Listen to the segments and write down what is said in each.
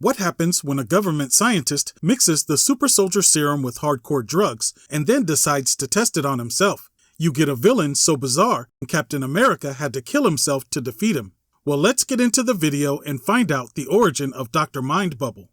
What happens when a government scientist mixes the Super Soldier Serum with hardcore drugs and then decides to test it on himself? You get a villain so bizarre, Captain America had to kill himself to defeat him. Well, let's get into the video and find out the origin of Dr. Mindbubble.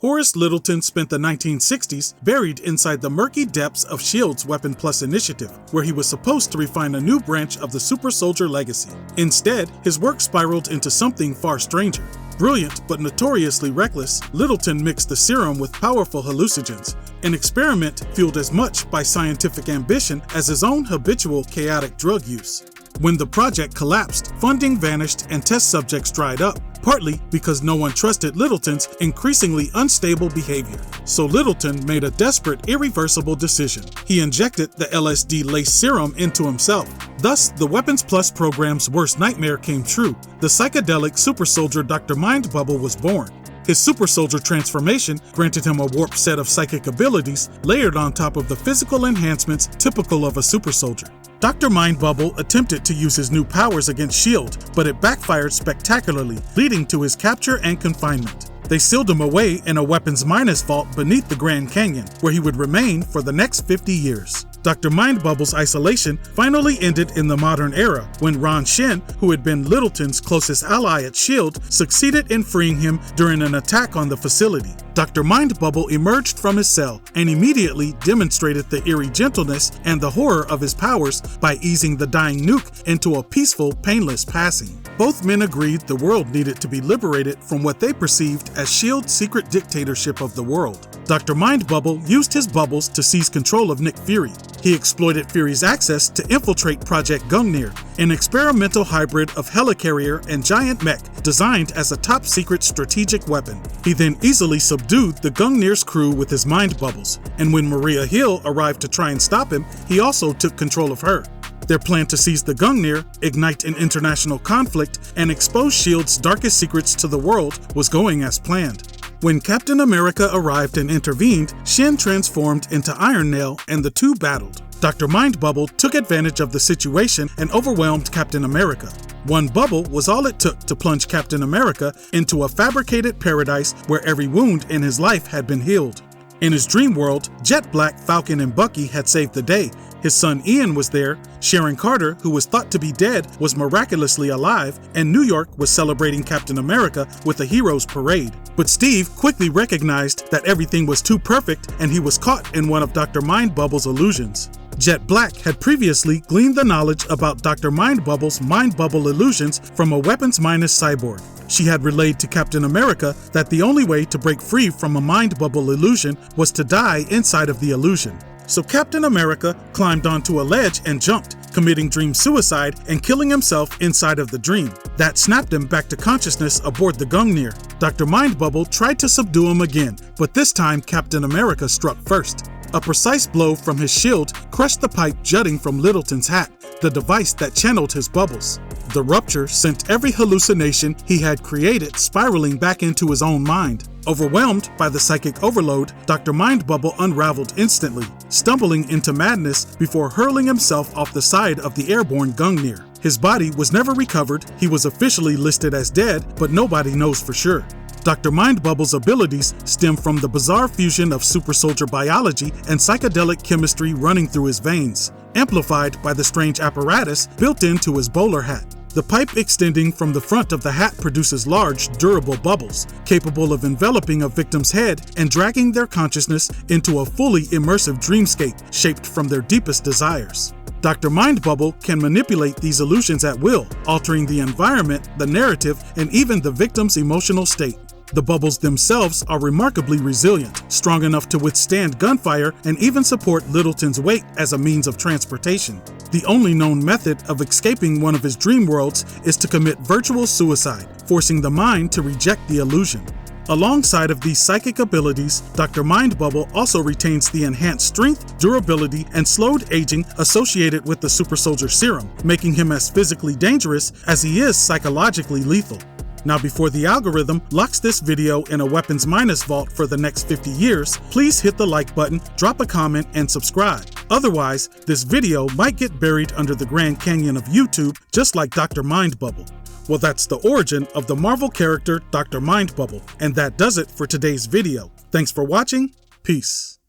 Horace Littleton spent the 1960s buried inside the murky depths of S.H.I.E.L.D's Weapon Plus initiative, where he was supposed to refine a new branch of the Super Soldier legacy. Instead, his work spiraled into something far stranger. Brilliant but notoriously reckless, Littleton mixed the serum with powerful hallucinogens, an experiment fueled as much by scientific ambition as his own habitual chaotic drug use. When the project collapsed, funding vanished and test subjects dried up, partly because no one trusted Littleton's increasingly unstable behavior. So Littleton made a desperate, irreversible decision. He injected the LSD-laced serum into himself. Thus, the Weapons Plus program's worst nightmare came true. The psychedelic super soldier Dr. Mindbubble was born. His super soldier transformation granted him a warped set of psychic abilities layered on top of the physical enhancements typical of a super soldier. Dr. Mindbubble attempted to use his new powers against S.H.I.E.L.D, but it backfired spectacularly, leading to his capture and confinement. They sealed him away in a weapons minus vault beneath the Grand Canyon, where he would remain for the next 50 years. Dr. Mindbubble's isolation finally ended in the modern era, when Ran Shen, who had been Littleton's closest ally at S.H.I.E.L.D, succeeded in freeing him during an attack on the facility. Dr. Mindbubble emerged from his cell and immediately demonstrated the eerie gentleness and the horror of his powers by easing the dying nuke into a peaceful, painless passing. Both men agreed the world needed to be liberated from what they perceived as S.H.I.E.L.D's secret dictatorship of the world. Dr. Mindbubble used his bubbles to seize control of Nick Fury. He exploited Fury's access to infiltrate Project Gungnir, an experimental hybrid of helicarrier and giant mech designed as a top-secret strategic weapon. He then easily subdued the Gungnir's crew with his mind bubbles, and when Maria Hill arrived to try and stop him, he also took control of her. Their plan to seize the Gungnir, ignite an international conflict, and expose S.H.I.E.L.D's darkest secrets to the world was going as planned. When Captain America arrived and intervened, Shen transformed into Iron Nail and the two battled. Dr. Mindbubble took advantage of the situation and overwhelmed Captain America. One bubble was all it took to plunge Captain America into a fabricated paradise where every wound in his life had been healed. In his dream world, Jet Black, Falcon, and Bucky had saved the day. His son Ian was there, Sharon Carter, who was thought to be dead, was miraculously alive, and New York was celebrating Captain America with a hero's parade. But Steve quickly recognized that everything was too perfect and he was caught in one of Dr. Mindbubble's illusions. Jet Black had previously gleaned the knowledge about Dr. Mindbubble's mind bubble illusions from a weapons minus cyborg. She had relayed to Captain America that the only way to break free from a mind bubble illusion was to die inside of the illusion. So Captain America climbed onto a ledge and jumped, committing dream suicide and killing himself inside of the dream. That snapped him back to consciousness aboard the Gungnir. Dr. Mindbubble tried to subdue him again, but this time Captain America struck first. A precise blow from his shield crushed the pipe jutting from Littleton's hat, the device that channeled his bubbles. The rupture sent every hallucination he had created spiraling back into his own mind. Overwhelmed by the psychic overload, Dr. Mindbubble unraveled instantly, stumbling into madness before hurling himself off the side of the airborne Gungnir. His body was never recovered, he was officially listed as dead, but nobody knows for sure. Dr. Mindbubble's abilities stem from the bizarre fusion of super soldier biology and psychedelic chemistry running through his veins, amplified by the strange apparatus built into his bowler hat. The pipe extending from the front of the hat produces large, durable bubbles, capable of enveloping a victim's head and dragging their consciousness into a fully immersive dreamscape shaped from their deepest desires. Dr. Mindbubble can manipulate these illusions at will, altering the environment, the narrative, and even the victim's emotional state. The bubbles themselves are remarkably resilient, strong enough to withstand gunfire and even support Littleton's weight as a means of transportation. The only known method of escaping one of his dream worlds is to commit virtual suicide, forcing the mind to reject the illusion. Alongside of these psychic abilities, Dr. Mindbubble also retains the enhanced strength, durability, and slowed aging associated with the Super Soldier Serum, making him as physically dangerous as he is psychologically lethal. Now, before the algorithm locks this video in a weapons minus vault for the next 50 years, please hit the like button, drop a comment, and subscribe. Otherwise, this video might get buried under the Grand Canyon of YouTube, just like Dr. Mindbubble. Well, that's the origin of the Marvel character Dr. Mindbubble, and that does it for today's video. Thanks for watching. Peace.